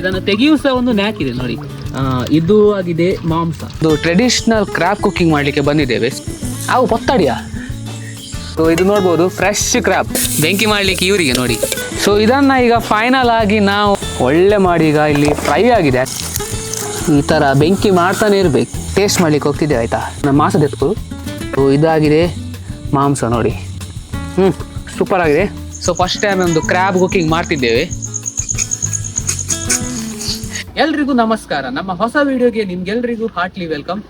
ಇದನ್ನು ತೆಗೆಯೂ ಸಹ ಒಂದು ನ್ಯಾಕ್ ಇದೆ ನೋಡಿ. ಇದು ಆಗಿದೆ ಮಾಂಸ. ಇದು ಟ್ರೆಡಿಷನಲ್ ಕ್ರ್ಯಾಬ್ ಕುಕಿಂಗ್ ಮಾಡಲಿಕ್ಕೆ ಬಂದಿದ್ದೇವೆ. ಅವು ಪೊತ್ತಡಿಯಾ. ಸೊ ಇದು ನೋಡ್ಬೋದು ಫ್ರೆಶ್ ಕ್ರ್ಯಾಬ್ ಬೆಂಕಿ ಮಾಡಲಿಕ್ಕೆ ಇವರಿಗೆ ನೋಡಿ. ಸೊ ಇದನ್ನು ಈಗ ಫೈನಲ್ ಆಗಿ ನಾವು ಒಳ್ಳೆ ಮಾಡಿ ಈಗ ಇಲ್ಲಿ ಫ್ರೈ ಆಗಿದೆ. ಈ ಥರ ಬೆಂಕಿ ಮಾಡ್ತಾನೆ ಇರಬೇಕು. ಟೇಸ್ಟ್ ಮಾಡ್ಲಿಕ್ಕೆ ಹೋಗ್ತಿದ್ದೇವೆ ಆಯಿತಾ. ನಮ್ಮ ಮಾಂಸದ ಎತ್ಕೊಳ್ಳು. ಸೊ ಇದಾಗಿದೆ ಮಾಂಸ ನೋಡಿ. ಸೂಪರ್ ಆಗಿದೆ. ಸೊ ಫಸ್ಟ್ ಟೈಮ್ ಒಂದು ಕ್ರ್ಯಾಬ್ ಕುಕಿಂಗ್ ಮಾಡ್ತಿದ್ದೇವೆ. ಎಲ್ರಿಗೂ ನಮಸ್ಕಾರ. ನಮ್ಮ ಹೊಸ ವಿಡಿಯೋಗೆ ನಿಮ್ಗೆಲ್ರಿಗೂ ಹಾರ್ಟ್ಲಿ ವೆಲ್ಕಮ್.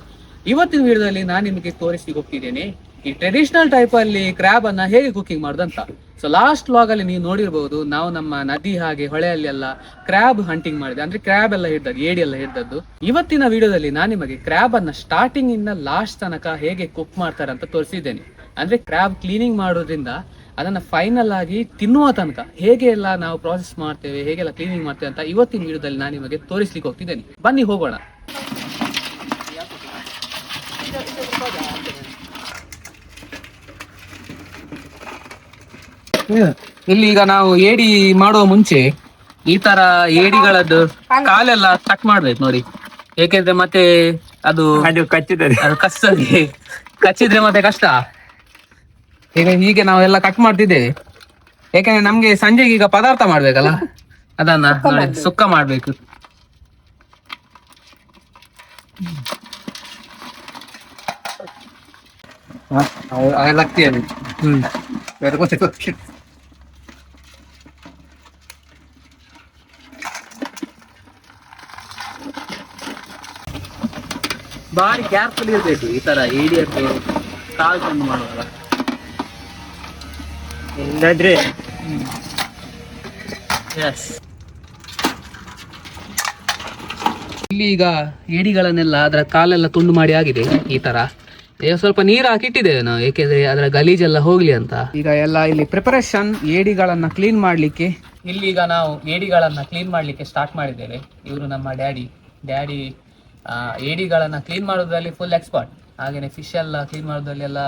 ಇವತ್ತಿನ ವಿಡಿಯೋದಲ್ಲಿ ನಾನು ನಿಮಗೆ ತೋರಿಸಿ ಹೋಗ್ತಿದ್ದೇನೆ ಈ ಟ್ರೆಡಿಷನಲ್ ಟೈಪ್ ಅಲ್ಲಿ ಕ್ರ್ಯಾಬ್ ಅನ್ನ ಹೇಗೆ ಕುಕಿಂಗ್ ಮಾಡೋದಂತ. ಸೊ ಲಾಸ್ಟ್ ವ್ಲಾಗ್ ಅಲ್ಲಿ ನೀವು ನೋಡಿರ್ಬಹುದು, ನಾವು ನಮ್ಮ ನದಿ ಹಾಗೆ ಹೊಳೆಯಲ್ಲಿ ಎಲ್ಲ ಕ್ರ್ಯಾಬ್ ಹಂಟಿಂಗ್ ಮಾಡಿದೆ, ಅಂದ್ರೆ ಕ್ರ್ಯಾಬ್ ಎಲ್ಲ ಹಿಡ್ದದ್ದು, ಏಡಿ ಎಲ್ಲ ಹಿಡ್ದದ್ದು. ಇವತ್ತಿನ ವಿಡಿಯೋದಲ್ಲಿ ನಾನು ನಿಮಗೆ ಕ್ರ್ಯಾಬ್ ಅನ್ನ ಸ್ಟಾರ್ಟಿಂಗ್ ಇಂದ ಲಾಸ್ಟ್ ತನಕ ಹೇಗೆ ಕುಕ್ ಮಾಡ್ತಾರೆ ಅಂತ ತೋರಿಸಿದ್ದೇನೆ. ಅಂದ್ರೆ ಕ್ರ್ಯಾಬ್ ಕ್ಲೀನಿಂಗ್ ಮಾಡೋದ್ರಿಂದ ಅದನ್ನ ಫೈನಲ್ ಆಗಿ ತಿನ್ನುವ ತನಕ ಹೇಗೆ ಎಲ್ಲ ನಾವು ಪ್ರಾಸೆಸ್ ಮಾಡ್ತೇವೆ, ಹೇಗೆಲ್ಲ ಕ್ಲೀನಿಂಗ್ ಮಾಡ್ತೇವೆ ಅಂತ ಇವತ್ತಿನ ವಿಡಿಯೋದಲ್ಲಿ ನಾನು ನಿಮಗೆ ತೋರಿಸ್ಲಿಕ್ಕೆ ಹೋಗ್ತಿದ್ದೇನೆ. ಬನ್ನಿ ಹೋಗೋಣ. ಇಲ್ಲಿ ಈಗ ನಾವು ಏಡಿ ಮಾಡುವ ಮುಂಚೆ ಈ ತರ ಏಡಿಗಳದ್ದು ಕಾಲೆಲ್ಲ ಕಟ್ ಮಾಡ್ಬೇಕು ನೋಡಿ. ಏಕೆಂದ್ರೆ ಮತ್ತೆ ಅದು ಕಚ್ಚಿದ್ರೆ ಮತ್ತೆ ಕಷ್ಟ. ಈಗ ಹೀಗೆ ನಾವೆಲ್ಲ ಕಟ್ ಮಾಡ್ತಿದ್ದೇವೆ, ಯಾಕಂದ್ರೆ ನಮ್ಗೆ ಸಂಜೆಗೆ ಈಗ ಪದಾರ್ಥ ಮಾಡ್ಬೇಕಲ್ಲ, ಅದನ್ನ ಸುಕ್ಕ ಮಾಡ್ಬೇಕು. ಬಾರಿ ಕೇರ್ಫುಲ್ ಇರ್ಬೇಕು ಈ ತರ ಏಡಿಯದ್ದು ಕಾಲ್ ತಂದು ಮಾಡುವಾಗ. ಇಲ್ಲಾದ್ರೆ ಇಲ್ಲಿ ಈಗ ಏಡಿಗಳನ್ನೆಲ್ಲ ಅದರ ಕಾಲೆಲ್ಲ ತುಂಡು ಮಾಡಿ ಆಗಿದೆ ಈ ತರ. ಈಗ ಸ್ವಲ್ಪ ನೀರು ಹಾಕಿಟ್ಟಿದ್ದೇವೆ ನಾವು, ಏಕೆಂದ್ರೆ ಅದರ ಗಲೀಜೆಲ್ಲ ಹೋಗ್ಲಿ ಅಂತ. ಈಗ ಎಲ್ಲ ಇಲ್ಲಿ ಪ್ರಿಪರೇಷನ್ ಏಡಿಗಳನ್ನ ಕ್ಲೀನ್ ಮಾಡ್ಲಿಕ್ಕೆ. ಇಲ್ಲಿ ಈಗ ನಾವು ಏಡಿಗಳನ್ನ ಕ್ಲೀನ್ ಮಾಡ್ಲಿಕ್ಕೆ ಸ್ಟಾರ್ಟ್ ಮಾಡಿದ್ದೇವೆ. ಇವರು ನಮ್ಮ ಡ್ಯಾಡಿ ಏಡಿಗಳನ್ನ ಕ್ಲೀನ್ ಮಾಡೋದ್ರಲ್ಲಿ ಫುಲ್ ಎಕ್ಸ್ಪರ್ಟ್, ಹಾಗೇನೆ ಫಿಶ್ ಎಲ್ಲ ಕ್ಲೀನ್ ಮಾಡೋದ್ರಲ್ಲಿ ಎಲ್ಲ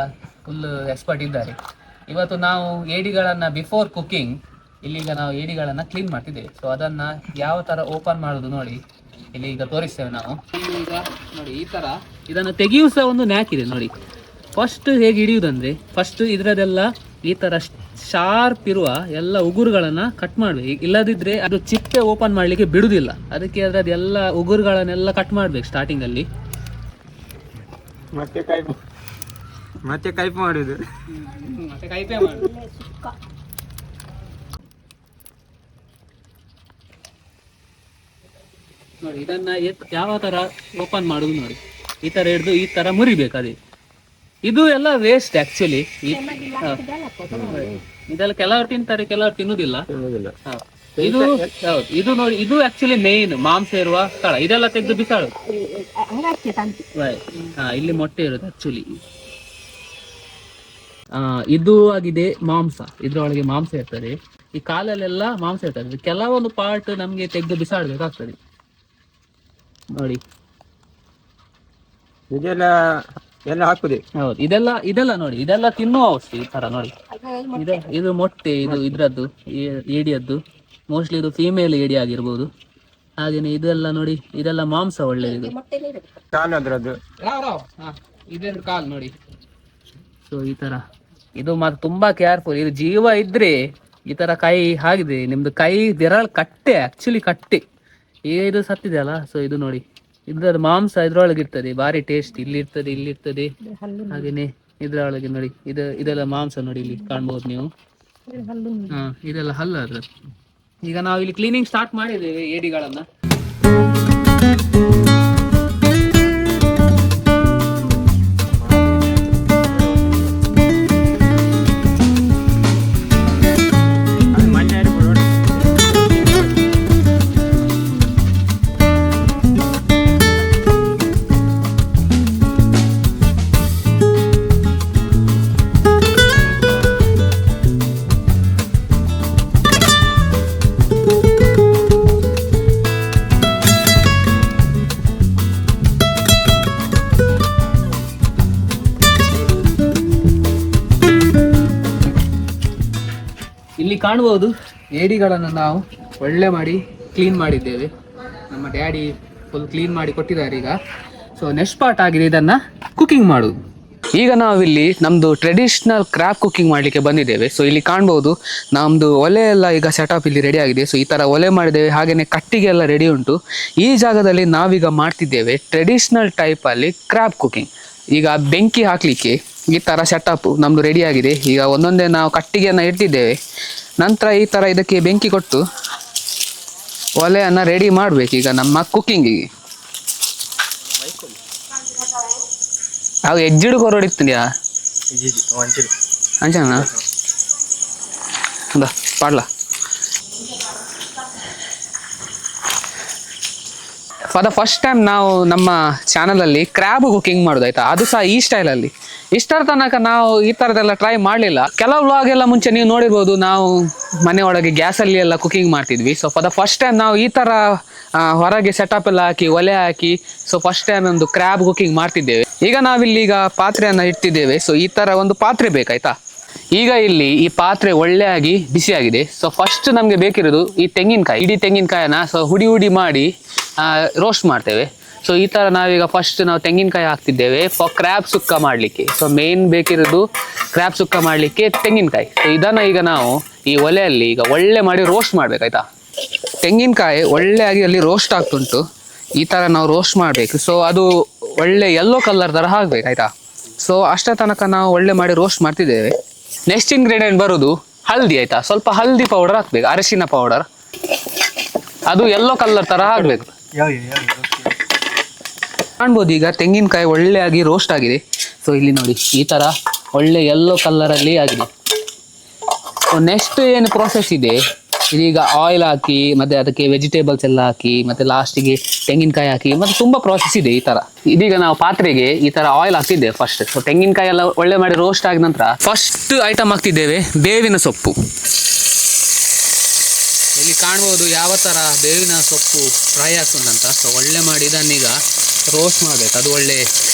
ಫುಲ್ ಎಕ್ಸ್ಪರ್ಟ್ ಇದ್ದಾರೆ. ಇವತ್ತು ನಾವು ಏಡಿಗಳನ್ನ ಬಿಫೋರ್ ಕುಕಿಂಗ್ ಇಲ್ಲಿಗ ನಾವು ಏಡಿಗಳನ್ನ ಕ್ಲೀನ್ ಮಾಡ್ತಿದ್ದೇವೆ. ಸೊ ಅದನ್ನ ಯಾವ ತರ ಓಪನ್ ಮಾಡೋದು ನೋಡಿ ಇಲ್ಲಿ ಈಗ ತೋರಿಸ್ತೇವೆ ನಾವು. ಈಗ ನೋಡಿ ಈ ತರ ಇದನ್ನು ತೆಗೆಯೂ ಸಹ ಒಂದು ನ್ಯಾಕ್ ಇದೆ ನೋಡಿ. ಫಸ್ಟ್ ಹೇಗೆ ಹಿಡಿಯುವುದಂದ್ರೆ, ಫಸ್ಟ್ ಇದ್ರದೆಲ್ಲ ಈ ತರ ಶಾರ್ಪ್ ಇರುವ ಎಲ್ಲ ಉಗುರುಗಳನ್ನ ಕಟ್ ಮಾಡ್ಬೇಕು. ಇಲ್ಲದಿದ್ರೆ ಅದು ಚಿಪ್ಪೆ ಓಪನ್ ಮಾಡ್ಲಿಕ್ಕೆ ಬಿಡುದಿಲ್ಲ. ಅದಕ್ಕೆ ಅದ್ರದ್ದೆಲ್ಲ ಉಗುರುಗಳನ್ನೆಲ್ಲ ಕಟ್ ಮಾಡ್ಬೇಕು ಸ್ಟಾರ್ಟಿಂಗ್ ಅಲ್ಲಿ. ಮತ್ತೆ ಕೈಪ್ ಮಾಡುದು, ಮತ್ತೆ ಕೈಪೇ ಮಾಡುದು. ನೋಡಿ ಇದನ್ನ ಯಾವ ತರ ಓಪನ್ ಮಾಡುದು ನೋಡಿ. ಈ ತರ ಹಿಡಿದು ಈ ತರ ಮುರಿಬೇಕು. ಅದೇ ಇದು ಎಲ್ಲ ವೇಸ್ಟ್ ಆಕ್ಚುಲಿ. ಇದೆಲ್ಲ ಕೆಲವರು ತಿಂತಾರೆ, ಕೆಲವರು ತಿನ್ನುದಿಲ್ಲ. ಇದು ಹೌದು, ಇದು ನೋಡಿ, ಇದು ಆಕ್ಚುಲಿ ಮೇನ್ ಮಾಂಸ ಇರುವ ಸ್ಥಳ. ಇದೆಲ್ಲ ತೆಗೆದು ಬಿಸಾಡು. ಇಲ್ಲಿ ಮೊಟ್ಟೆ ಇರುತ್ತೆ ಆಕ್ಚುಲಿ. ಇದು ಆಗಿದೆ ಮಾಂಸ. ಇದ್ರೊಳಗೆ ಮಾಂಸ ಇರ್ತದೆ. ಈ ಕಾಲಲ್ಲೆಲ್ಲ ಮಾಂಸ ಇರ್ತದೆ. ಕೆಲವೊಂದು ಪಾರ್ಟ್ ನಮ್ಗೆ ತೆಗೆದು ಬಿಸಾಡ್ಬೇಕಾಗ್ತದೆ ನೋಡಿ. ಇದೆಲ್ಲ ಹಾಕುದು. ಹೌದು, ಇದೆಲ್ಲ ನೋಡಿ, ಇದೆಲ್ಲ ತಿನ್ನುವ ಔಷಧಿ ಈ ತರ ನೋಡಿ. ಇದು ಮೊಟ್ಟೆ, ಇದು ಇದ್ರದ್ದು ಏಡಿಯದ್ದು. ಮೋಸ್ಟ್ಲಿ ಇದು ಫೀಮೇಲ್ ಏಡಿ ಆಗಿರ್ಬೋದು. ಹಾಗೇನೆ ಇದೆಲ್ಲ ನೋಡಿ, ಇದೆಲ್ಲ ಮಾಂಸ ಒಳ್ಳೆಯದು. ಇದೆರಡು ಕಾಲ್ ನೋಡಿ. ಸೊ ಈ ತರ ಇದು ಮತ್ತೆ ತುಂಬಾ ಕೇರ್ಫುಲ್. ಇದು ಜೀವ ಇದ್ರೆ ಈ ತರ ಕೈ ಆಗಿದೆ, ನಿಮ್ದು ಕೈ ಬೆರಳು ಕಟ್ಟೆ, ಆಕ್ಚುಲಿ ಕಟ್ಟೆ. ಈಗ ಇದು ಸತ್ತಿದೆ ಅಲ್ಲ. ಸೊ ಇದು ನೋಡಿ, ಇದ್ರದ್ದು ಮಾಂಸ ಇದ್ರೊಳಗೆ ಇರ್ತದೆ. ಭಾರಿ ಟೇಸ್ಟ್. ಇಲ್ಲಿರ್ತದೆ, ಇಲ್ಲಿರ್ತದೆ. ಹಾಗೇನೆ ಇದ್ರೊಳಗೆ ನೋಡಿ, ಇದೆಲ್ಲ ಮಾಂಸ ನೋಡಿ, ಇಲ್ಲಿ ಕಾಣ್ಬೋದು ನೀವು. ಇದೆಲ್ಲ ಹಲ್ಲು ಅದ್ರ. ಈಗ ನಾವು ಇಲ್ಲಿ ಕ್ಲೀನಿಂಗ್ ಸ್ಟಾರ್ಟ್ ಮಾಡಿದ್ದೇವೆ ಏಡಿಗಳನ್ನ. ಇಲ್ಲಿ ಕಾಣಬಹುದು ಏಡಿಗಳನ್ನು ನಾವು ಒಳ್ಳೆ ಮಾಡಿ ಕ್ಲೀನ್ ಮಾಡಿದ್ದೇವೆ. ನಮ್ಮ ಡ್ಯಾಡಿ ಫುಲ್ ಕ್ಲೀನ್ ಮಾಡಿ ಕೊಟ್ಟಿದ್ದಾರೆ ಈಗ. ಸೊ ನೆಕ್ಸ್ಟ್ ಪಾರ್ಟ್ ಆಗಿದೆ ಇದನ್ನು ಕುಕಿಂಗ್ ಮಾಡೋದು. ಈಗ ನಾವಿಲ್ಲಿ ನಮ್ಮದು ಟ್ರೆಡಿಷ್ನಲ್ ಕ್ರ್ಯಾಬ್ ಕುಕಿಂಗ್ ಮಾಡಲಿಕ್ಕೆ ಬಂದಿದ್ದೇವೆ. ಸೊ ಇಲ್ಲಿ ಕಾಣ್ಬೋದು ನಮ್ಮದು ಒಲೆ ಎಲ್ಲ ಈಗ ಸೆಟಪ್ ಇಲ್ಲಿ ರೆಡಿ ಆಗಿದೆ. ಸೊ ಈ ಥರ ಒಲೆ ಮಾಡಿದ್ದೇವೆ, ಹಾಗೆಯೇ ಕಟ್ಟಿಗೆ ಎಲ್ಲ ರೆಡಿ ಉಂಟು. ಈ ಜಾಗದಲ್ಲಿ ನಾವೀಗ ಮಾಡ್ತಿದ್ದೇವೆ ಟ್ರೆಡಿಷ್ನಲ್ ಟೈಪಲ್ಲಿ ಕ್ರ್ಯಾಬ್ ಕುಕಿಂಗ್. ಈಗ ಬೆಂಕಿ ಹಾಕಲಿಕ್ಕೆ ಈ ಥರ ಸೆಟಪ್ ನಮ್ಮದು ರೆಡಿ ಆಗಿದೆ. ಈಗ ಒಂದೊಂದೇ ನಾವು ಕಟ್ಟಿಗೆಯನ್ನು ಇಟ್ಟಿದ್ದೇವೆ. ನಂತರ ಈ ಥರ ಇದಕ್ಕೆ ಬೆಂಕಿ ಕೊಟ್ಟು ಒಲೆಯನ್ನು ರೆಡಿ ಮಾಡಬೇಕು ಈಗ ನಮ್ಮ ಕುಕ್ಕಿಂಗಿಗೆ. ಅವು ಎಜ್ಜಿಡು ಕೊರಡಿತ್ತೀಯಾ ಅಂಚನಾ ಪಾಡ್ಲ. ಫಾರ್ ದ ಫಸ್ಟ್ ಟೈಮ್ ನಾವು ನಮ್ಮ ಚಾನಲಲ್ಲಿ ಕ್ರ್ಯಾಬ್ ಕುಕಿಂಗ್ ಮಾಡೋದು ಆಯ್ತಾ, ಅದು ಸಹ ಈ ಸ್ಟೈಲಲ್ಲಿ. ಇಷ್ಟರ ತನಕ ನಾವು ಈ ಥರದ್ದೆಲ್ಲ ಟ್ರೈ ಮಾಡಲಿಲ್ಲ. ಕೆಲವು ವ್ಲಾಗ್ ಎಲ್ಲ ಮುಂಚೆ ನೀವು ನೋಡಿರ್ಬೋದು, ನಾವು ಮನೆ ಒಳಗೆ ಗ್ಯಾಸಲ್ಲಿ ಎಲ್ಲ ಕುಕಿಂಗ್ ಮಾಡ್ತಿದ್ವಿ. So for the first time ನಾವು ಈ ಥರ ಹೊರಗೆ ಸೆಟಪ್ ಎಲ್ಲ ಹಾಕಿ ಒಲೆ ಹಾಕಿ ಸೊ ಫಸ್ಟ್ ಟೈಮ್ ಒಂದು ಕ್ರ್ಯಾಬ್ ಕುಕಿಂಗ್ ಮಾಡ್ತಿದ್ದೇವೆ. ಈಗ ನಾವಿಲ್ಲಿ ಈಗ ಪಾತ್ರೆಯನ್ನು ಇಟ್ಟಿದ್ದೇವೆ. ಸೊ ಈ ಥರ ಒಂದು ಪಾತ್ರೆ ಬೇಕಾಯ್ತಾ. ಈಗ ಇಲ್ಲಿ ಈ ಪಾತ್ರೆ ಒಳ್ಳೆಯಾಗಿ ಬಿಸಿಯಾಗಿದೆ. ಸೊ ಫಸ್ಟ್ ನಮಗೆ ಬೇಕಿರೋದು ಈ ತೆಂಗಿನಕಾಯಿ, ಇಡೀ ತೆಂಗಿನಕಾಯಿನ ಸೊ ಹುಡಿ ಮಾಡಿ ರೋಸ್ಟ್ ಮಾಡ್ತೇವೆ. ಸೊ ಈ ಥರ ನಾವೀಗ ಫಸ್ಟ್ ನಾವು ತೆಂಗಿನಕಾಯಿ ಹಾಕ್ತಿದ್ದೇವೆ ಫಾರ್ ಕ್ರ್ಯಾಬ್ ಸುಕ್ಕ ಮಾಡಲಿಕ್ಕೆ. ಸೊ ಮೇನ್ ಬೇಕಿರೋದು ಕ್ರ್ಯಾಬ್ ಸುಕ್ಕ ಮಾಡಲಿಕ್ಕೆ ತೆಂಗಿನಕಾಯಿ. ಸೊ ಇದನ್ನು ಈಗ ನಾವು ಈ ಒಲೆಯಲ್ಲಿ ಈಗ ಒಳ್ಳೆ ಮಾಡಿ ರೋಸ್ಟ್ ಮಾಡಬೇಕಾಯ್ತಾ. ತೆಂಗಿನಕಾಯಿ ಒಳ್ಳೆಯಾಗಿ ಅಲ್ಲಿ ರೋಸ್ಟ್ ಆಗ್ತುಂಟು. ಈ ಥರ ನಾವು ರೋಸ್ಟ್ ಮಾಡಬೇಕು. ಸೊ ಅದು ಒಳ್ಳೆ ಯೆಲ್ಲೋ ಕಲರ್ ಥರ ಆಗಬೇಕಾಯ್ತಾ. ಸೊ ಅಷ್ಟೇ ತನಕ ನಾವು ಒಳ್ಳೆ ಮಾಡಿ ರೋಸ್ಟ್ ಮಾಡ್ತಿದ್ದೇವೆ. ನೆಕ್ಸ್ಟ್ ಇಂಗ್ರೀಡಿಯೆಂಟ್ ಬರೋದು ಹಲ್ದಿ ಆಯ್ತಾ. ಸ್ವಲ್ಪ ಹಲ್ದಿ ಪೌಡರ್ ಹಾಕ್ಬೇಕು, ಅರಿಶಿನ ಪೌಡರ್. ಅದು ಯೆಲ್ಲೋ ಕಲರ್ ಥರ ಆಗಬೇಕು. ಕಾಣ್ಬೋದು ಈಗ ತೆಂಗಿನಕಾಯಿ ಒಳ್ಳೆಯಾಗಿ ರೋಸ್ಟ್ ಆಗಿದೆ. ಸೊ ಇಲ್ಲಿ ನೋಡಿ ಈ ಥರ ಒಳ್ಳೆ ಯೆಲ್ಲೋ ಕಲರಲ್ಲಿ ಆಗಿದೆ. ಸೊ ನೆಕ್ಸ್ಟ್ ಏನು ಪ್ರೋಸೆಸ್ ಇದೆ, ಇದೀಗ ಆಯಿಲ್ ಹಾಕಿ ಮತ್ತು ಅದಕ್ಕೆ ವೆಜಿಟೇಬಲ್ಸ್ ಎಲ್ಲ ಹಾಕಿ ಮತ್ತು ಲಾಸ್ಟಿಗೆ ತೆಂಗಿನಕಾಯಿ ಹಾಕಿ ಮತ್ತು ತುಂಬ ಪ್ರಾಸೆಸ್ ಇದೆ ಈ ಥರ. ಇದೀಗ ನಾವು ಪಾತ್ರೆಗೆ ಈ ಥರ ಆಯಿಲ್ ಹಾಕ್ತಿದ್ದೇವೆ ಫಸ್ಟ್. ಸೊ ತೆಂಗಿನಕಾಯಿ ಎಲ್ಲ ಒಳ್ಳೆ ಮಾಡಿ ರೋಸ್ಟ್ ಆಗಿದ ನಂತರ ಫಸ್ಟ್ ಐಟಮ್ ಹಾಕ್ತಿದ್ದೇವೆ ಬೇವಿನ ಸೊಪ್ಪು. ಇಲ್ಲಿ ಕಾಣ್ಬೋದು ಯಾವ ಥರ ಬೇವಿನ ಸೊಪ್ಪು ಫ್ರೈ ಆಗ್ತುಂಟಂತ. ಸೊ ಒಳ್ಳೆ ಮಾಡಿ ಇದನ್ನೀಗ ರೋಸ್ಟ್ ಮಾಡಬೇಕು. ಅದು ಒಳ್ಳೆ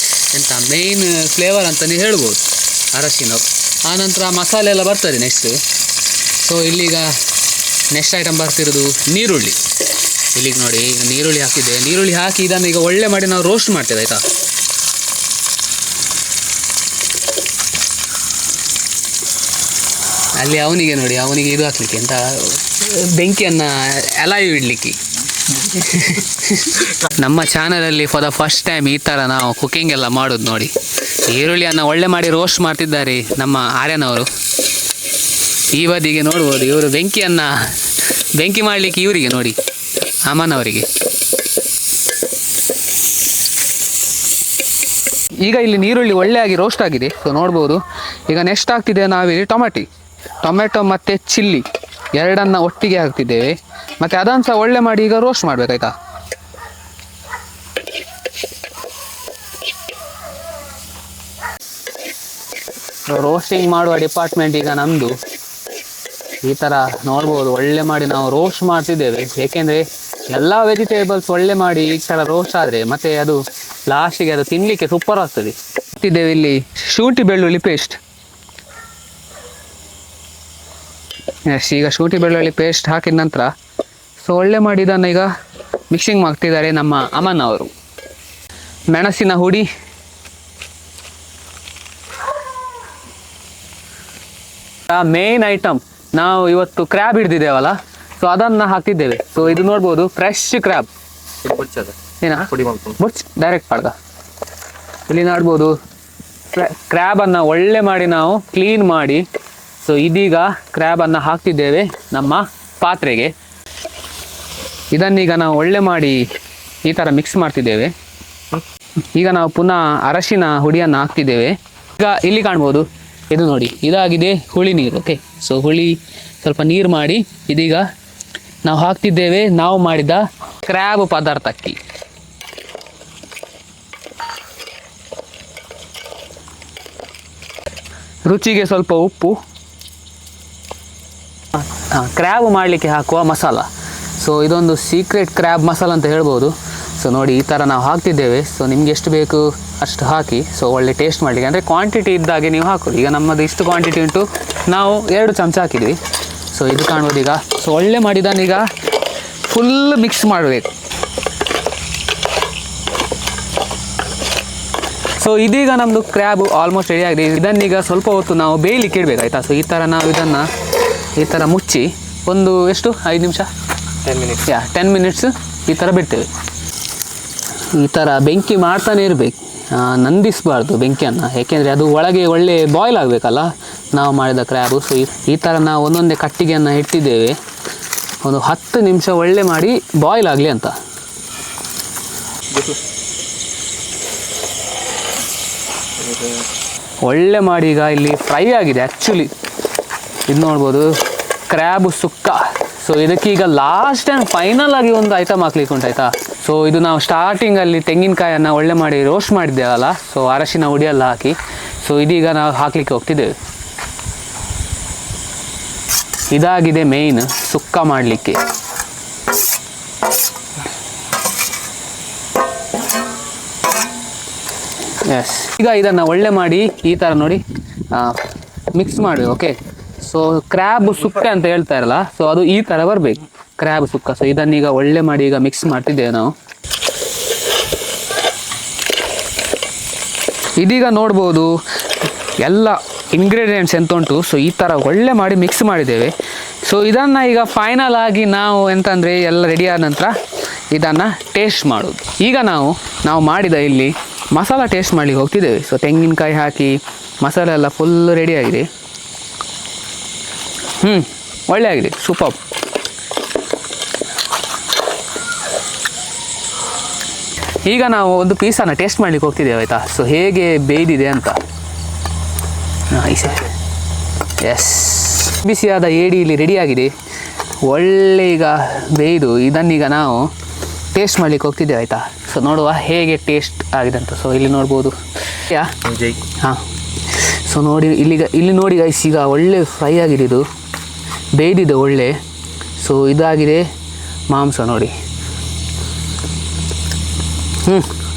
ಎಂತ ಮೇಯ್ನ್ ಫ್ಲೇವರ್ ಅಂತಲೇ ಹೇಳ್ಬೋದು ಅರಶಿನ. ಆನಂತರ ಮಸಾಲೆ ಎಲ್ಲ ಬರ್ತದೆ ನೆಕ್ಸ್ಟ್. ಸೊ ಇಲ್ಲಿಗ ನೆಕ್ಸ್ಟ್ ಐಟಮ್ ಬರ್ತಿರೋದು ನೀರುಳ್ಳಿ. ಇಲ್ಲಿಗೆ ನೋಡಿ ಈಗ ನೀರುಳ್ಳಿ ಹಾಕಿದ್ದೆ. ನೀರುಳ್ಳಿ ಹಾಕಿ ಇದನ್ನು ಈಗ ಒಳ್ಳೆ ಮಾಡಿ ನಾವು ರೋಸ್ಟ್ ಮಾಡ್ತೇವೆ ಆಯಿತಾ. ಅಲ್ಲಿ ಅವನಿಗೆ ಇದು ಹಾಕ್ಲಿಕ್ಕೆ ಅಂತ ಬೆಂಕಿಯನ್ನು ಅಲೈವ್ ಇಡಲಿಕ್ಕೆ. ನಮ್ಮ ಚಾನಲಲ್ಲಿ ಫಾರ್ ದ ಫಸ್ಟ್ ಟೈಮ್ ಈ ಥರ ನಾವು ಕುಕಿಂಗ್ ಎಲ್ಲ ಮಾಡೋದು ನೋಡಿ. ಈರುಳ್ಳಿಯನ್ನು ಒಳ್ಳೆ ಮಾಡಿ ರೋಸ್ಟ್ ಮಾಡ್ತಿದ್ದಾರೆ ನಮ್ಮ ಆರ್ಯನವರು. ಈ ಬದಿಗೆ ನೋಡ್ಬೋದು ಇವರು ಬೆಂಕಿ ಮಾಡಲಿಕ್ಕೆ ಇವರಿಗೆ ನೋಡಿ ಅಮ್ಮನವರಿಗೆ. ಈಗ ಇಲ್ಲಿ ನೀರುಳ್ಳಿ ಒಳ್ಳೆಯಾಗಿ ರೋಸ್ಟ್ ಆಗಿದೆ. ಸೊ ನೋಡ್ಬೋದು. ಈಗ ನೆಕ್ಸ್ಟ್ ಆಗ್ತಿದೆ ನಾವಿಲ್ಲಿ ಟೊಮೆಟೊ ಮತ್ತು ಚಿಲ್ಲಿ ಎರಡನ್ನು ಒಟ್ಟಿಗೆ ಹಾಕ್ತಿದ್ದೇವೆ. ಮತ್ತು ಅದನ್ನು ಸಹ ಒಳ್ಳೆ ಮಾಡಿ ಈಗ ರೋಸ್ಟ್ ಮಾಡಬೇಕಾಯ್ತಾ. ರೋಸ್ಟಿಂಗ್ ಮಾಡುವ ಡಿಪಾರ್ಟ್ಮೆಂಟ್ ಈಗ ನಮ್ಮದು. ಈ ಥರ ನೋಡ್ಬೋದು ಒಳ್ಳೆ ಮಾಡಿ ನಾವು ರೋಸ್ಟ್ ಮಾಡ್ತಿದ್ದೇವೆ. ಏಕೆಂದರೆ ಎಲ್ಲ ವೆಜಿಟೇಬಲ್ಸ್ ಒಳ್ಳೆ ಮಾಡಿ ಈ ಥರ ರೋಸ್ಟ್ ಆದರೆ ಮತ್ತು ಅದು ಲಾಸ್ಟಿಗೆ ಅದು ತಿನ್ನಲಿಕ್ಕೆ ಸೂಪರ್ ಆಗ್ತದೆ. ಇಟ್ಟಿದ್ದೇವೆ ಇಲ್ಲಿ ಶುಂಠಿ ಬೆಳ್ಳುಳ್ಳಿ ಪೇಸ್ಟ್. ಈಗ ಶುಂಠಿ ಬೆಳ್ಳುಳ್ಳಿ ಪೇಸ್ಟ್ ಹಾಕಿದ ನಂತರ ಸೊ ಒಳ್ಳೆ ಮಾಡಿ ಇದನ್ನು ಈಗ ಮಿಕ್ಸಿಂಗ್ ಮಾಡ್ತಿದ್ದಾರೆ ನಮ್ಮ ಅಮ್ಮನವರು. ಮೆಣಸಿನ ಹುಡಿ, ಮೇನ್ ಐಟಮ್ ನಾವು ಇವತ್ತು ಕ್ರ್ಯಾಬ್ ಹಿಡ್ದಿದ್ದೇವಲ್ಲ, ಸೊ ಅದನ್ನು ಹಾಕ್ತಿದ್ದೇವೆ. ಸೊ ಇದು ನೋಡ್ಬೋದು ಫ್ರೆಶ್ ಕ್ರ್ಯಾಬ್ ಏನ ಬುಡ್ಸ್ ಡೈರೆಕ್ಟ್ ಪಾಡ್ಗ. ಇಲ್ಲಿ ನೋಡ್ಬೋದು ಕ್ರ್ಯಾಬನ್ನು ಒಳ್ಳೆ ಮಾಡಿ ನಾವು ಕ್ಲೀನ್ ಮಾಡಿ ಸೊ ಇದೀಗ ಕ್ರ್ಯಾಬನ್ನು ಹಾಕ್ತಿದ್ದೇವೆ ನಮ್ಮ ಪಾತ್ರೆಗೆ. ಇದನ್ನೀಗ ನಾವು ಒಳ್ಳೆ ಮಾಡಿ ಈ ಥರ ಮಿಕ್ಸ್ ಮಾಡ್ತಿದ್ದೇವೆ. ಈಗ ನಾವು ಪುನಃ ಅರಶಿನ ಹುಡಿಯನ್ನು ಹಾಕ್ತಿದ್ದೇವೆ. ಈಗ ಇಲ್ಲಿ ಕಾಣ್ಬೋದು ಇದು ನೋಡಿ ಇದಾಗಿದೆ ಹುಳಿ ನೀರು. ಓಕೆ, ಸೊ ಹುಳಿ ಸ್ವಲ್ಪ ನೀರು ಮಾಡಿ ಇದೀಗ ನಾವು ಹಾಕ್ತಿದ್ದೇವೆ ನಾವು ಮಾಡಿದ ಕ್ರ್ಯಾಬ್ ಪದಾರ್ಥಕ್ಕೆ. ರುಚಿಗೆ ಸ್ವಲ್ಪ ಉಪ್ಪು, ಕ್ರ್ಯಾಬ್ ಮಾಡಲಿಕ್ಕೆ ಹಾಕುವ ಮಸಾಲ. ಸೊ ಇದೊಂದು ಸೀಕ್ರೆಟ್ ಕ್ರ್ಯಾಬ್ ಮಸಾಲ ಅಂತ ಹೇಳ್ಬೋದು. ಸೊ ನೋಡಿ ಈ ಥರ ನಾವು ಹಾಕ್ತಿದ್ದೇವೆ. ಸೊ ನಿಮ್ಗೆ ಎಷ್ಟು ಬೇಕು ಅಷ್ಟು ಹಾಕಿ ಸೊ ಒಳ್ಳೆ ಟೇಸ್ಟ್ ಮಾಡಲಿಕ್ಕೆ, ಅಂದರೆ ಕ್ವಾಂಟಿಟಿ ಇದ್ದಾಗೆ ನೀವು ಹಾಕೋದು. ಈಗ ನಮ್ಮದು ಇಷ್ಟು ಕ್ವಾಂಟಿಟಿ ಉಂಟು, ನಾವು 2 ಚಮಚ ಹಾಕಿದ್ವಿ. ಸೊ ಇದು ಕಾಣ್ಬೋದು ಈಗ. ಸೊ ಒಳ್ಳೆ ಮಾಡಿದನ್ನೀಗ ಫುಲ್ ಮಿಕ್ಸ್ ಮಾಡಬೇಕು. ಸೊ ಇದೀಗ ನಮ್ಮದು ಕ್ರ್ಯಾಬ್ ಆಲ್ಮೋಸ್ಟ್ ರೆಡಿ ಆಗಿದೆ. ಇದನ್ನೀಗ ಸ್ವಲ್ಪ ಹೊತ್ತು ನಾವು ಬೇಯಲಿಕ್ಕೆ ಇಡಬೇಕು ಆಯಿತಾ. ಸೊ ಈ ಥರ ನಾವು ಇದನ್ನು ಈ ಥರ ಮುಚ್ಚಿ ಒಂದು ಎಷ್ಟು 5 ನಿಮಿಷ 10 minutes 10 ಮಿನಿಟ್ಸ್ ಈ ಥರ ಬಿಡ್ತೇವೆ. ಈ ಥರ ಬೆಂಕಿ ಮಾಡ್ತಾನೆ ಇರಬೇಕು, ನಂದಿಸಬಾರ್ದು ಬೆಂಕಿಯನ್ನು, ಏಕೆಂದರೆ ಅದು ಒಳಗೆ ಒಳ್ಳೆ ಬಾಯ್ಲ್ ಆಗಬೇಕಲ್ಲ ನಾವು ಮಾಡಿದ ಕ್ರ್ಯಾಬು. ಸೊ ಈ ಥರ ನಾವು ಒಂದೊಂದೇ ಕಟ್ಟಿಗೆಯನ್ನು ಇಟ್ಟಿದ್ದೇವೆ, ಒಂದು 10 ನಿಮಿಷ ಒಳ್ಳೆ ಮಾಡಿ ಬಾಯ್ಲ್ ಆಗಲಿ ಅಂತ. ಒಳ್ಳೆ ಮಾಡಿ ಈಗ ಇಲ್ಲಿ ಫ್ರೈ ಆಗಿದೆ ಆ್ಯಕ್ಚುಲಿ. ಇದು ನೋಡ್ಬೋದು ಕ್ರ್ಯಾಬು ಸುಕ್ಕ. ಸೊ ಇದಕ್ಕೀಗ ಲಾಸ್ಟ್ ಆ್ಯಂಡ್ ಫೈನಲ್ ಆಗಿ ಒಂದು ಐಟಮ್ ಹಾಕ್ಲಿಕ್ಕೆ ಉಂಟು ಆಯಿತಾ. ಸೊ ಇದು ನಾವು ಸ್ಟಾರ್ಟಿಂಗಲ್ಲಿ ತೆಂಗಿನಕಾಯನ್ನು ಒಳ್ಳೆ ಮಾಡಿ ರೋಸ್ಟ್ ಮಾಡಿದ್ದೇವಲ್ಲ, ಸೊ ಅರಶಿನ ಹುಡಿಯೆಲ್ಲ ಹಾಕಿ. ಸೊ ಇದೀಗ ನಾವು ಹಾಕಲಿಕ್ಕೆ ಹೋಗ್ತಿದ್ದೇವೆ. ಇದಾಗಿದೆ ಮೇಯ್ನ್ ಸುಕ್ಕ ಮಾಡಲಿಕ್ಕೆ. ಎಸ್, ಈಗ ಇದನ್ನು ಒಳ್ಳೆ ಮಾಡಿ ಈ ಥರ ನೋಡಿ ಮಿಕ್ಸ್ ಮಾಡಿ. ಓಕೆ, ಸೊ ಕ್ರ್ಯಾಬ್ ಸುಕ್ಕ ಅಂತ ಹೇಳ್ತಾ ಇರಲ್ಲ, ಸೊ ಅದು ಈ ಥರ ಬರಬೇಕು ಕ್ರ್ಯಾಬ್ ಸುಕ್ಕ. ಸೊ ಇದನ್ನೀಗ ಒಳ್ಳೆ ಮಾಡಿ ಈಗ ಮಿಕ್ಸ್ ಮಾಡ್ತಿದ್ದೇವೆ ನಾವು. ಇದೀಗ ನೋಡ್ಬೋದು ಎಲ್ಲ ಇಂಗ್ರೀಡಿಯೆಂಟ್ಸ್ ಎಂತ ಉಂಟು. ಸೊ ಈ ಥರ ಒಳ್ಳೆ ಮಾಡಿ ಮಿಕ್ಸ್ ಮಾಡಿದ್ದೇವೆ. ಸೊ ಇದನ್ನು ಈಗ ಫೈನಲ್ ಆಗಿ ನಾವು ಎಂತಂದರೆ ಎಲ್ಲ ರೆಡಿ ಆದ ನಂತರ ಇದನ್ನು ಟೇಸ್ಟ್ ಮಾಡೋದು. ಈಗ ನಾವು ಮಾಡಿದ ಇಲ್ಲಿ ಮಸಾಲ ಟೇಸ್ಟ್ ಮಾಡಲಿಕ್ಕೆ ಹೋಗ್ತಿದ್ದೇವೆ. ಸೊ ತೆಂಗಿನಕಾಯಿ ಹಾಕಿ ಮಸಾಲೆ ಎಲ್ಲ ಫುಲ್ ರೆಡಿ ಆಗಿದೆ. ಒಳ್ಳೆ ಆಗಿದೆ, ಸೂಪರ್. ಈಗ ನಾವು ಒಂದು ಪೀಸನ್ನು ಟೇಸ್ಟ್ ಮಾಡಲಿಕ್ಕೆ ಹೋಗ್ತಿದ್ದೇವೆ ಆಯಿತಾ. ಸೊ ಹೇಗೆ ಬೇಯ್ದಿದೆ ಅಂತ. ಎಸ್, ಬಿಸಿಯಾದ ಏಡಿ ಇಲ್ಲಿ ರೆಡಿಯಾಗಿದೆ. ಒಳ್ಳೆ ಈಗ ಬೇಯ್ದು ಇದನ್ನೀಗ ನಾವು ಟೇಸ್ಟ್ ಮಾಡಲಿಕ್ಕೆ ಹೋಗ್ತಿದ್ದೇವೆ ಆಯಿತಾ. ಸೊ ನೋಡುವ ಹೇಗೆ ಟೇಸ್ಟ್ ಆಗಿದೆ ಅಂತ. ಸೊ ಇಲ್ಲಿ ನೋಡ್ಬೋದು. ಹಾಂ, ಸೊ ನೋಡಿ ಇಲ್ಲಿ ನೋಡಿ ಗೈಸ್, ಈಗ ಒಳ್ಳೆ ಫ್ರೈ ಆಗಿದೆ, ಇದು ಬೇಯ್ದಿದೆ ಒಳ್ಳೆ. ಸೊ ಇದಾಗಿದೆ ಮಾಂಸ ನೋಡಿ.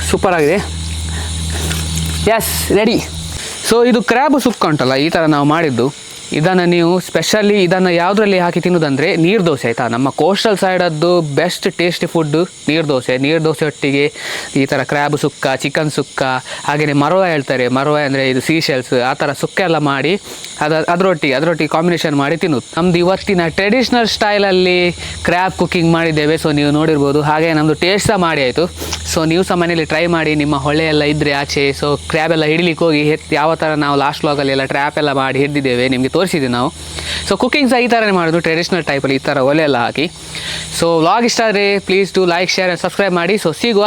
ಸೂಪರ್ ಆಗಿದೆ. Yes, ready. ಸೊ ಇದು ಕ್ರ್ಯಾಬ್ ಸುಕ್ಕ ಉಂಟಲ್ಲ, ಈ ಥರ ನಾವು ಮಾಡಿದ್ದು. ಇದನ್ನು ನೀವು ಸ್ಪೆಷಲಿ ಇದನ್ನು ಯಾವುದರಲ್ಲಿ ಹಾಕಿ ತಿನ್ನೋದಂದರೆ ನೀರು ದೋಸೆ ಆಯಿತಾ. ನಮ್ಮ ಕೋಸ್ಟಲ್ ಸೈಡದ್ದು ಬೆಸ್ಟ್ ಟೇಸ್ಟಿ ಫುಡ್ಡು ನೀರು ದೋಸೆ. ನೀರು ದೋಸೆ ಒಟ್ಟಿಗೆ ಈ ಥರ ಕ್ರ್ಯಾಬ್ ಸುಕ್ಕ, ಚಿಕನ್ ಸುಕ್ಕ, ಹಾಗೆಯೇ ಮರವ ಹೇಳ್ತಾರೆ, ಮರವ ಅಂದರೆ ಇದು ಸೀಶೆಲ್ಸ್, ಆ ಥರ ಸುಕ್ಕ ಎಲ್ಲ ಮಾಡಿ ಅದರೊಟ್ಟಿಗೆ ಕಾಂಬಿನೇಷನ್ ಮಾಡಿ ತಿನ್ನೋದು. ನಮ್ಮದು ಇವತ್ತಿನ ಟ್ರೆಡಿಷ್ನಲ್ ಸ್ಟೈಲಲ್ಲಿ ಕ್ರ್ಯಾಬ್ ಕುಕ್ಕಿಂಗ್ ಮಾಡಿದ್ದೇವೆ. ಸೊ ನೀವು ನೋಡಿರ್ಬೋದು. ಹಾಗೆ ನಮ್ಮದು ಟೇಸ್ಟ್ ಸಹ ಮಾಡಿ ಆಯಿತು. ಸೊ ನೀವು ಸಹ ಮನೇಲಿ ಟ್ರೈ ಮಾಡಿ. ನಿಮ್ಮ ಹೊಳೆ ಎಲ್ಲ ಇದ್ದರೆ ಆಚೆ, ಸೊ ಕ್ರ್ಯಾಬ್ ಎಲ್ಲ ಹಿಡಿಲಿಕ್ಕೆ ಹೋಗಿ ಯಾವ ಥರ ನಾವು ಲಾಸ್ಟ್ ವ್ಲಾಗಲ್ಲಿ ಎಲ್ಲ ಟ್ರ್ಯಾಪ್ ಎಲ್ಲ ಮಾಡಿ ಹಿಡಿದಿದ್ದೇವೆ, ನಿಮಗೆ ತೋರಿಸಿದ್ದೀವಿ ನಾವು. ಸೊ ಕುಕ್ಕಿಂಗ್ ಸಹ ಈ ಥರನೇ ಮಾಡೋದು, ಟ್ರೆಡಿಷ್ನಲ್ ಟೈಪಲ್ಲಿ ಈ ಥರ ಒಲೆ ಎಲ್ಲ ಹಾಕಿ. ಸೊ ವ್ಲಾಗ್ ಇಷ್ಟ ಆದರೆ please to like, share and subscribe ಮಾಡಿ. ಸೊ ಸಿಗುವ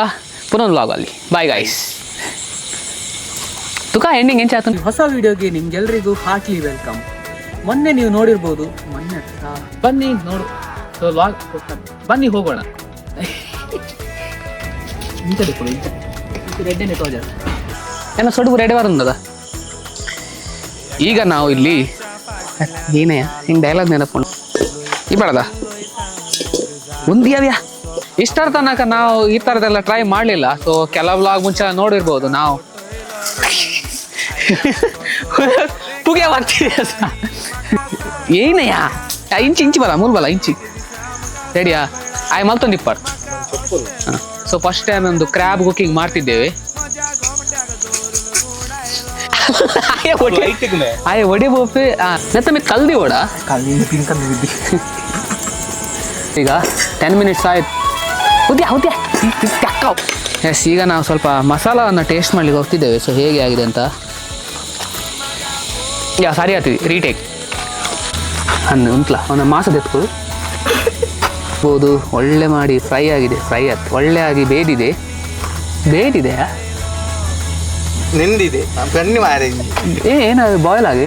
ಪುನಃ ವ್ಲಾಗಲ್ಲಿ. Bye guys. ತುಕ ಎಂಡಿಂಗ್ ಎಂಚಾಯ್ತು. ಹೊಸ ವಿಡಿಯೋಗೆ ನಿಮ್ಗೆಲ್ರಿಗೂ ಹಾರ್ಟ್ಲಿ ವೆಲ್ಕಮ್. ಮೊನ್ನೆ ನೀವು ನೋಡಿರ್ಬೋದು, ಮೊನ್ನೆ ಬನ್ನಿ ನೋಡು. ಸೊ ವ್ಲಾಗ್ ಬನ್ನಿ ಹೋಗೋಣ. ಇಂಚಡಿ ಕೊಡು, ರೆಡ್ಡೇನೆ ತೋಜ ಏನೋ ಸೊಡುಗು ರೆಡಿ ಬರೋದ. ಈಗ ನಾವು ಇಲ್ಲಿ ಏನೇ ಹಿಂಗೆ ಡೈಲಾಗ್ ನೆನಪು ಈ ಬೇಡದ ಒಂದು ಯಾವ್ಯಾ ಇಷ್ಟರ ತನಕ ನಾವು ಈ ಥರದ್ದೆಲ್ಲ ಟ್ರೈ ಮಾಡಲಿಲ್ಲ. ಸೊ ಕೆಲವು ವ್ಲಾಗ್ ಮುಂಚೆ ನೋಡಿರ್ಬೋದು ನಾವು ಪುಗೆ ಬರ್ತೀವಿ ಏನಯ್ಯ ಇಂಚಿ ಬರ ಮೂರು ಬಲ ಇಂಚಿ ರೆಡಿಯಾ ಆಯ್ ಮಲ್ತೊಂದು ಇಪ್ಪತ್ತು. ಹಾಂ, ಸೊ ಫಸ್ಟ್ ಟೈಮ್ ಒಂದು ಕ್ರ್ಯಾಬ್ ಕುಕಿಂಗ್ ಮಾಡ್ತಿದ್ದೇವೆ. ಆಯ್ ಒಡಿ ಬೋಪೆ ನೆತ್ತ ಕಲ್ದಿ ಓಡ ಈಗ 10 ಮಿನಿಟ್ಸ್ ಆಯ್ತು. ಎಸ್, ಈಗ ನಾವು ಸ್ವಲ್ಪ ಮಸಾಲವನ್ನು ಟೇಸ್ಟ್ ಮಾಡ್ಲಿಕ್ಕೆ ಹೋಗ್ತಿದ್ದೇವೆ. ಸೊ ಹೇಗೆ ಆಗಿದೆ ಅಂತ. ಸಾರಿ ಆಗ್ತೀವಿ ರೀಟೇಕ್ ಉಂಟ್ಲ ಅವನ ಮಾಸದ ಎತ್ಕೊಳ್ಳು ಬೋದು. ಒಳ್ಳೆ ಮಾಡಿ ಫ್ರೈ ಆಗಿದೆ, ಫ್ರೈ ಆಯ್ತು ಒಳ್ಳೆ ಆಗಿ ಬೇಯ್ದಿದೆ. ನೆಂದಿದೆ ಏನಾದ್ರು ಬಾಯ್ಲ್ ಆಗಿ